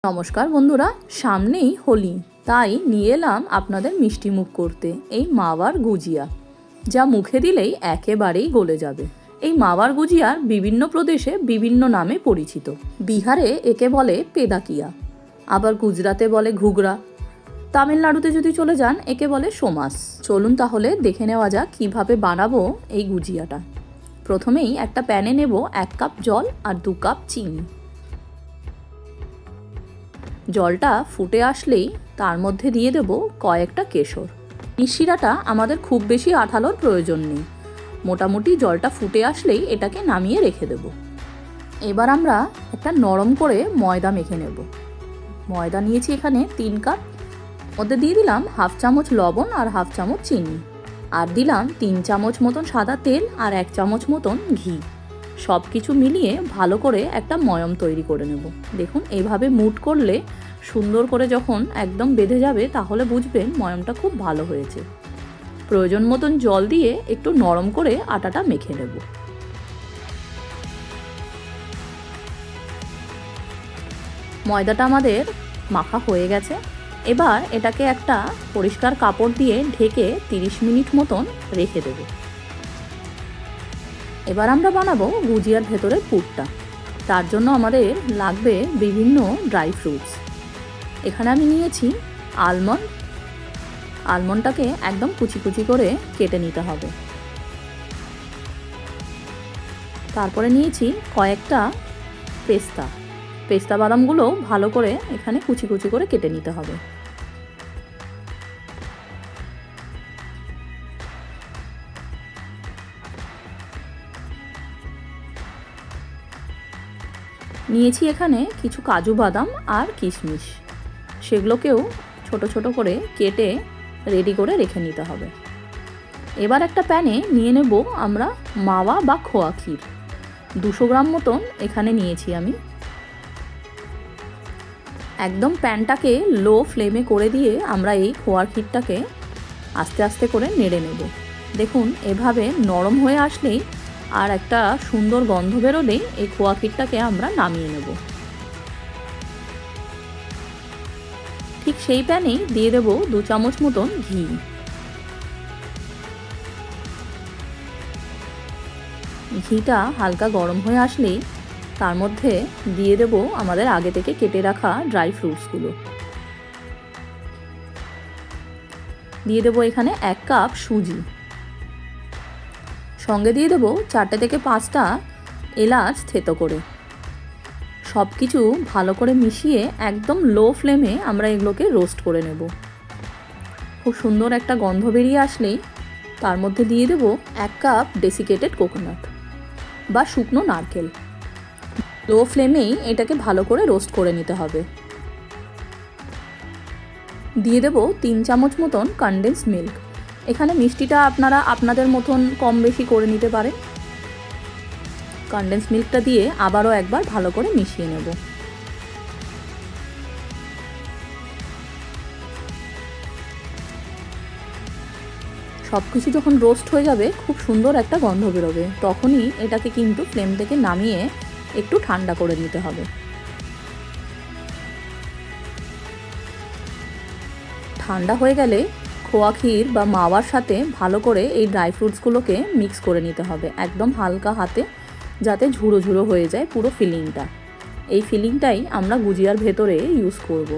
নমস্কার বন্ধুরা, সামনেই হোলি, তাই নিয়ে এলাম আপনাদের মিষ্টি মুখ করতে এই মাওয়ার গুজিয়া, যা মুখে দিলেই একেবারেই গলে যাবে। এই মাওয়ার গুজিয়ার বিভিন্ন প্রদেশে বিভিন্ন নামে পরিচিত। বিহারে একে বলে পেদাকিয়া, আবার গুজরাতে বলে ঘুগরা, তামিলনাড়ুতে যদি চলে যান একে বলে সোমাস। চলুন তাহলে দেখে নেওয়া যাক কীভাবে বানাবো এই গুজিয়াটা। প্রথমেই একটা প্যানে নেব 1 কাপ জল আর 2 কাপ চিনি। জলটা ফুটে আসলেই তার মধ্যে দিয়ে দেব কয়েকটা কেশর। এই শিরাটা আমাদের খুব বেশি আঠালোর প্রয়োজন নেই, মোটামুটি জলটা ফুটে আসলেই এটাকে নামিয়ে রেখে দেব। এবার আমরা একটা নরম করে ময়দা মেখে নেব। ময়দা নিয়েছি এখানে 3 কাপ, মধ্যে দিয়ে দিলাম 1/2 চামচ লবণ আর 1/2 চামচ চিনি, আর দিলাম 3 চামচ মতন সাদা তেল আর 1 চামচ মতন ঘি। সব কিছু মিলিয়ে ভালো করে একটা ময়ম তৈরি করে নেব। দেখুন এইভাবে মুট করলে সুন্দর করে যখন একদম বেঁধে যাবে তাহলে বুঝবেন ময়মটা খুব ভালো হয়েছে। প্রয়োজন মতন জল দিয়ে একটু নরম করে আটাটা মেখে নেব। ময়দাটা আমাদের মাখা হয়ে গেছে। এবার এটাকে একটা পরিষ্কার কাপড় দিয়ে ঢেকে 30 মিনিট মতন রেখে দেব। এবার আমরা বানাবো গুজিয়ার ভেতরের পুরটা। তার জন্য আমাদের লাগবে বিভিন্ন ড্রাই ফ্রুটস। এখানে আমি নিয়েছি আলমন্ড। আলমন্ডটাকে একদম কুচি কুচি করে কেটে নিতে হবে। তারপরে নিয়েছি কয়েকটা পেস্তা। পেস্তা বাদামগুলো ভালো করে এখানে কুচি কুচি করে কেটে নিতে হবে। নিয়েছি এখানে কিছু কাজু বাদাম আর কিশমিশ, সেগুলোকেও ছোট ছোট করে কেটে রেডি করে রেখে নিতে হবে। এবার একটা প্যানে নিয়ে নেব আমরা মাওয়া বা খোয়া ক্ষীর। 200 গ্রাম মতন এখানে নিয়েছি আমি। একদম প্যানটাকে লো ফ্লেমে করে দিয়ে আমরা এই খোয়ার ক্ষীরটাকে আস্তে আস্তে করে নেড়ে নেব। দেখুন এভাবে নরম হয়ে আসলেই আর একটা সুন্দর গন্ধ বেরোলেই এই খোয়া ক্ষীরটাকে আমরা নামিয়ে নেব। ঠিক সেই প্যানেই দিয়ে দেব 2 চামচ মতন ঘি। ঘিটা হালকা গরম হয়ে আসলেই তার মধ্যে দিয়ে দেব আমাদের আগে থেকে কেটে রাখা ড্রাই ফ্রুটসগুলো। দিয়ে দেব এখানে 1 কাপ সুজি। সঙ্গে দিয়ে দেব 4 থেকে 5টা এলাচ থেতো করে। সব কিছু ভালো করে মিশিয়ে একদম লো ফ্লেমে আমরা এগুলোকে রোস্ট করে নেব। খুব সুন্দর একটা গন্ধ বেরিয়ে আসলেই তার মধ্যে দিয়ে দেব 1 কাপ ডেসিকেটেড কোকোনাট বা শুকনো নারকেল। লো ফ্লেমেই এটাকে ভালো করে রোস্ট করে নিতে হবে। দিয়ে দেব 3 চামচ মতন কনডেন্স মিল্ক। এখানে মিষ্টিটা আপনারা আপনাদের মতন কম বেশি করে নিতে পারেন। কনডেন্স মিল্কটা দিয়ে আবারও একবার ভালো করে মিশিয়ে নেব। সব কিছু যখন রোস্ট হয়ে যাবে খুব সুন্দর একটা গন্ধ বেরোবে, তখনই এটাকে কিন্তু ফ্লেম থেকে নামিয়ে একটু ঠান্ডা করে নিতে হবে। ঠান্ডা হয়ে গেলে খোয়া ক্ষীর বা মাওয়ার সাথে ভালো করে এই ড্রাই ফ্রুটসগুলোকে মিক্স করে নিতে হবে একদম হালকা হাতে, যাতে ঝুড়ো ঝুড়ো হয়ে যায় পুরো ফিলিংটা। এই ফিলিংটাই আমরা গুজিয়ার ভেতরে ইউজ করব।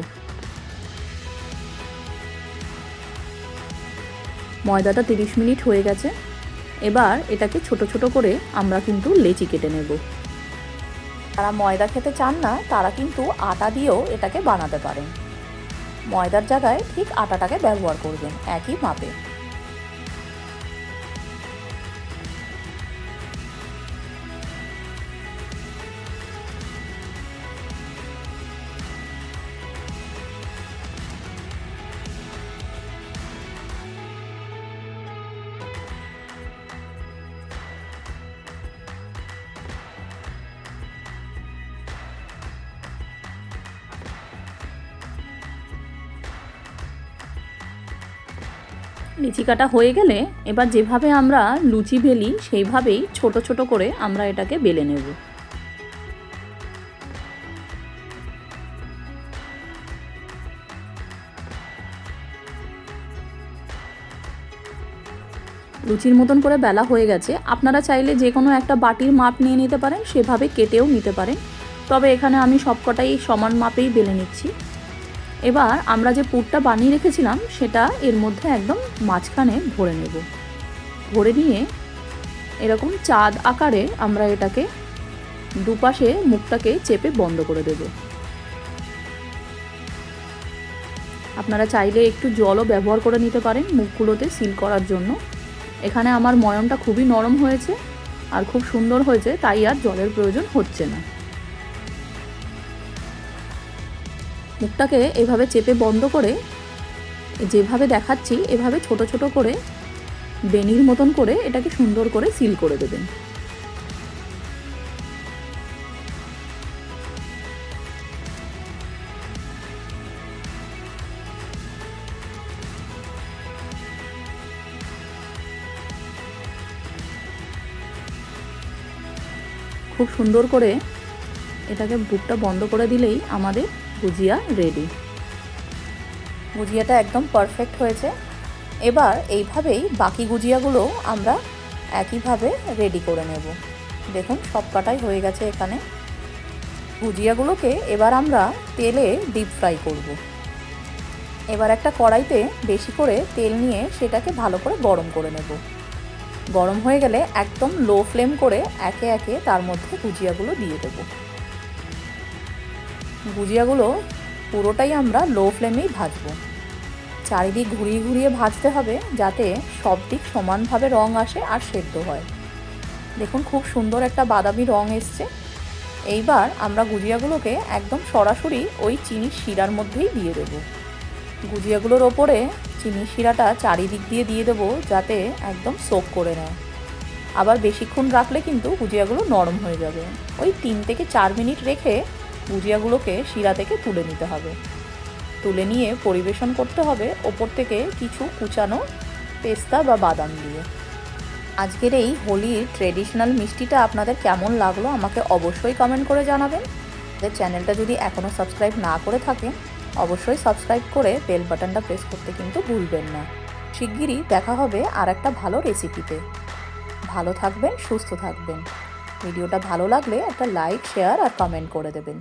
ময়দাটা 30 মিনিট হয়ে গেছে। এবার এটাকে ছোট ছোট করে আমরা কিন্তু লেচি কেটে নেব। যারা ময়দা খেতে চান না তারা কিন্তু আটা দিয়েও এটাকে বানাতে পারেন। ময়দার জায়গায় ঠিক আটাটাকে ব্যবহার করবেন একই মাপে। লিচি কাটা হয়ে গেলে এবার যেভাবে আমরা লুচি বেলি সেইভাবেই ছোট ছোট করে আমরা এটাকে বেলে নেব। লুচির মতন করে বেলা হয়ে গেছে। আপনারা চাইলে যে কোনো একটা বাটির মাপ নিয়ে নিতে পারেন, সেভাবে কেটেও নিতে পারেন। তবে এখানে আমি সবকটাই সমান মাপেই বেলে নিচ্ছি। এবার আমরা যে পুরটা বানিয়ে রেখেছিলাম সেটা এর মধ্যে একদম মাঝখানে ভরে নেব। ভরে নিয়ে এরকম চাঁদ আকারে আমরা এটাকে দুপাশে মুখটাকে চেপে বন্ধ করে দেব। আপনারা চাইলে একটু জলও ব্যবহার করে নিতে পারেন মুখগুলোতে সিল করার জন্য। এখানে আমার ময়মটা খুবই নরম হয়েছে আর খুব সুন্দর হয়েছে, তাই আর জলের প্রয়োজন হচ্ছে না। মুখটাকে এভাবে চেপে বন্ধ করে যেভাবে দেখাচ্ছি এভাবে ছোট ছোট করে বেনির মতন করে এটাকে সুন্দর করে সিল করে দেবেন। খুব সুন্দর করে এটাকে বুকটা বন্ধ করে দিলেই আমাদের গুজিয়া রেডি। গুজিয়াটা একদম পারফেক্ট হয়েছে। এবার এইভাবেই বাকি গুজিয়াগুলো আমরা একইভাবে রেডি করে নেব। দেখুন সব কাটাই হয়ে গেছে। এখানে গুজিয়াগুলোকে এবার আমরা তেলে ডিপ ফ্রাই করব। এবার একটা কড়াইতে বেশি করে তেল নিয়ে সেটাকে ভালো করে গরম করে নেব। গরম হয়ে গেলে একদম লো ফ্লেম করে একে একে তার মধ্যে গুজিয়াগুলো দিয়ে দেব। গুজিয়াগুলো পুরোটাই আমরা লো ফ্লেমেই ভাজবো। চারিদিক ঘুরিয়ে ঘুরিয়ে ভাজতে হবে যাতে সব দিক সমানভাবে রং আসে আর সেদ্ধ হয়। দেখুন খুব সুন্দর একটা বাদামি রং এসছে। এইবার আমরা গুজিয়াগুলোকে একদম সরাসরি ওই চিনির শিরার মধ্যেই দিয়ে দেব। গুজিয়াগুলোর ওপরে চিনির শিরাটা চারিদিক দিয়ে দেবো যাতে একদম সোক করে নেয়। আবার বেশিক্ষণ রাখলে কিন্তু গুজিয়াগুলো নরম হয়ে যাবে। ওই 3 থেকে 4 মিনিট রেখে গুজিয়াগুলোকে শিরা থেকে তুলে নিতে হবে। তুলে নিয়ে পরিবেশন করতে হবে ওপর থেকে কিছু কুচানো পেস্তা বা বাদাম দিয়ে। আজকের এই হোলির ট্রেডিশনাল মিষ্টিটা আপনাদের কেমন লাগলো আমাকে অবশ্যই কমেন্ট করে জানাবেন। আমাদের চ্যানেলটা যদি এখনও সাবস্ক্রাইব না করে থাকেন অবশ্যই সাবস্ক্রাইব করে বেল বাটনটা প্রেস করতে কিন্তু ভুলবেন না। শিগগিরই দেখা হবে আর একটা ভালো রেসিপিতে। ভালো থাকবেন, সুস্থ থাকবেন। ভিডিওটা ভালো লাগলে একটা লাইক, শেয়ার আর কমেন্ট করে দেবেন।